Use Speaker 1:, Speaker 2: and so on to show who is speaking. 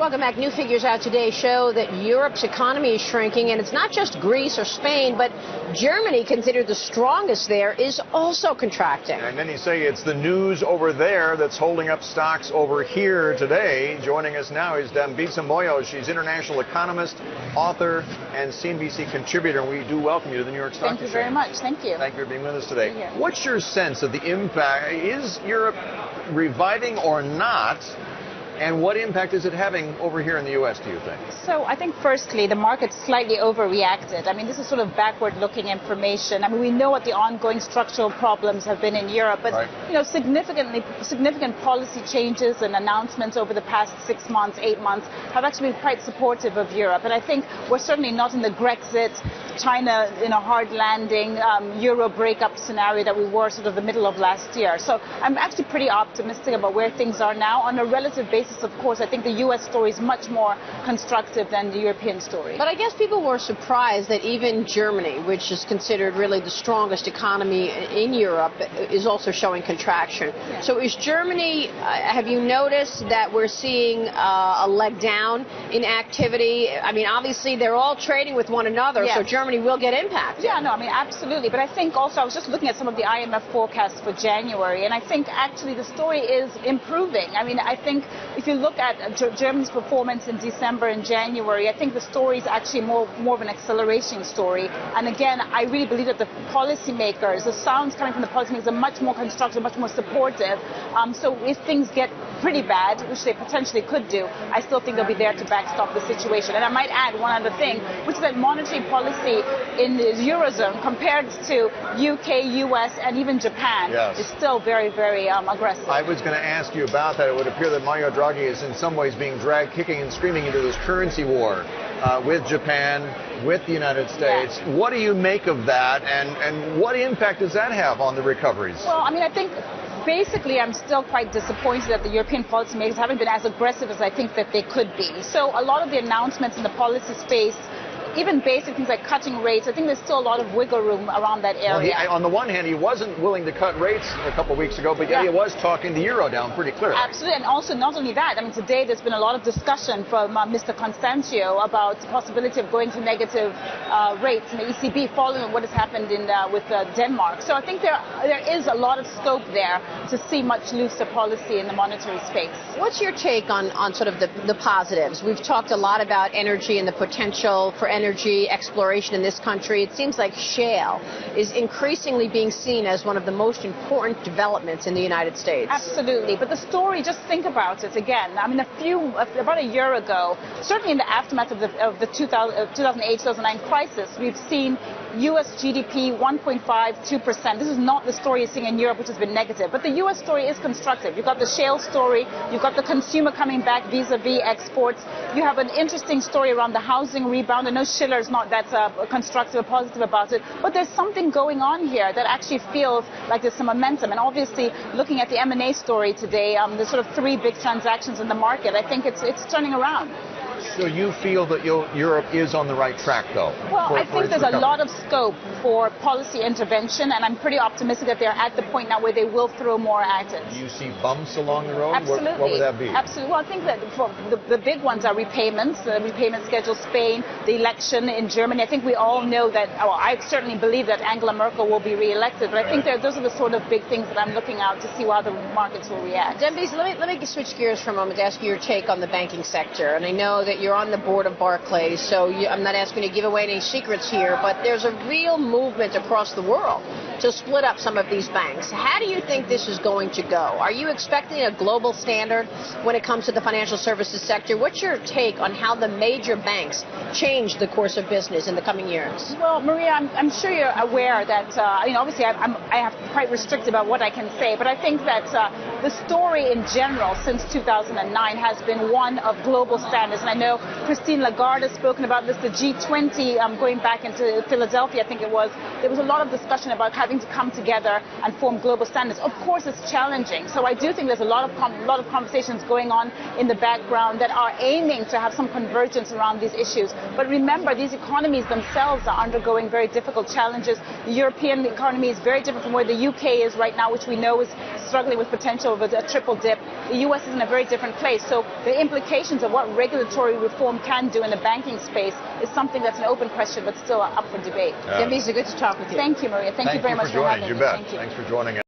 Speaker 1: Welcome back. New figures out today show that Europe's economy is shrinking, and it's not just Greece or Spain, but Germany, considered the strongest there, is also contracting.
Speaker 2: And many say it's the news over there that's holding up stocks over here today. Joining us now is Dambisa Moyo. She's international economist, author, and CNBC contributor. And we do welcome you to the New York Stock Exchange.
Speaker 3: Thank you very much. Thank you.
Speaker 2: Thank you for being with us today. What's your sense of the impact? Is Europe reviving or not? And what impact is it having over here in the U.S., do you think?
Speaker 3: So I think, firstly, the market slightly overreacted. I mean, this is sort of backward-looking information. I mean, we know what the ongoing structural problems have been in Europe, but, you know, significant policy changes and announcements over the past 6 months, 8 months have actually been quite supportive of Europe. And I think we're certainly not in the Brexit, China in a hard landing, Euro breakup scenario that we were sort of the middle of last year. So I'm actually pretty optimistic about where things are now. On a relative basis, of course, I think the U.S. story is much more constructive than the European story.
Speaker 1: But I guess people were surprised that even Germany, which is considered really the strongest economy in Europe, is also showing contraction.
Speaker 3: Yeah.
Speaker 1: So is Germany, have you noticed that we're seeing a leg down in activity? I mean, obviously, they're all trading with one another, so Germany will get impacted.
Speaker 3: Yeah, no, I mean, absolutely. But I think also, I was just looking at some of the IMF forecasts for January, and I think actually the story is improving. I mean, I think if you look at Germany's performance in December and January, I think the story is actually more of an acceleration story. And again, I really believe that the policymakers, the sounds coming from the policymakers are much more constructive, much more supportive. So if things get pretty bad, which they potentially could do, I still think they'll be there to backstop the situation. And I might add one other thing, which is that monetary policy in the Eurozone compared to UK, US, and even Japan is still very, very aggressive.
Speaker 2: I was going to ask you about that. It would appear that Mario Draghi is in some ways being dragged kicking and screaming into this currency war with Japan, with the United States.
Speaker 3: Yeah.
Speaker 2: What do you make of that, and what impact does that have on the recoveries?
Speaker 3: Well, I mean, I think basically, I'm still quite disappointed that the European policymakers haven't been as aggressive as I think that they could be. So a lot of the announcements in the policy space, even basic things like cutting rates, I think there's still a lot of wiggle room around that area.
Speaker 2: Well, on the one hand, he wasn't willing to cut rates a couple of weeks ago, but yet he was talking the euro down pretty clearly.
Speaker 3: Absolutely, and also not only that, I mean, today there's been a lot of discussion from Mr. Constantio about the possibility of going to negative rates in the ECB following what has happened with Denmark. So I think there is a lot of scope there to see much looser policy in the monetary space.
Speaker 1: What's your take on sort of the positives? We've talked a lot about energy and the potential for energy exploration in this country. It seems like shale is increasingly being seen as one of the most important developments in the United States.
Speaker 3: Absolutely. But the story, just think about it again. I mean, about a year ago, certainly in the aftermath of the 2008-2009 crisis, we've seen U.S. GDP 1.5, 2%. This is not the story you're seeing in Europe, which has been negative. But the U.S. story is constructive. You've got the shale story. You've got the consumer coming back vis-a-vis exports. You have an interesting story around the housing rebound. I know Schiller's not that constructive or positive about it, but there's something going on here that actually feels like there's some momentum. And obviously, looking at the M&A story today, there's sort of 3 big transactions in the market. I think it's turning around.
Speaker 2: So you feel that Europe is on the right track, though?
Speaker 3: Well, I think there's a lot of scope for policy intervention, and I'm pretty optimistic that they're at the point now where they will throw more at it.
Speaker 2: Do you see bumps along the road?
Speaker 3: Absolutely.
Speaker 2: What would that be?
Speaker 3: Absolutely. Well, I think that the big ones are repayments, the repayment schedule, Spain, the election in Germany. I think we all know that, well, I certainly believe that Angela Merkel will be re-elected, but I think those are the sort of big things that I'm looking out to see how the markets will react.
Speaker 1: Dambisa, let me switch gears for a moment to ask you your take on the banking sector. And I know that you're on the board of Barclays, so I'm not asking you to give away any secrets here, but there's a real movement across the world to split up some of these banks. How do you think this is going to go? Are you expecting a global standard when it comes to the financial services sector? What's your take on how the major banks change the course of business in the coming years?
Speaker 3: Well, Maria, I'm sure you're aware that, obviously I have quite restricted about what I can say, but I think that the story in general since 2009 has been one of global standards. And I know Christine Lagarde has spoken about this, the G20 going back into Philadelphia, I think it was. There was a lot of discussion about having to come together and form global standards. Of course, it's challenging. So I do think there's a lot of conversations going on in the background that are aiming to have some convergence around these issues. But remember, these economies themselves are undergoing very difficult challenges. The European economy is very different from where the UK is right now, which we know is struggling with potential with a triple dip. The U.S. is in a very different place. So the implications of what regulatory reform can do in the banking space is something that's an open question, but still up for debate.
Speaker 1: Dambisa, good to talk with you.
Speaker 3: Thank you, Maria. Thank you very much for having me.
Speaker 2: You bet.
Speaker 3: Thank you.
Speaker 2: Thanks for joining us.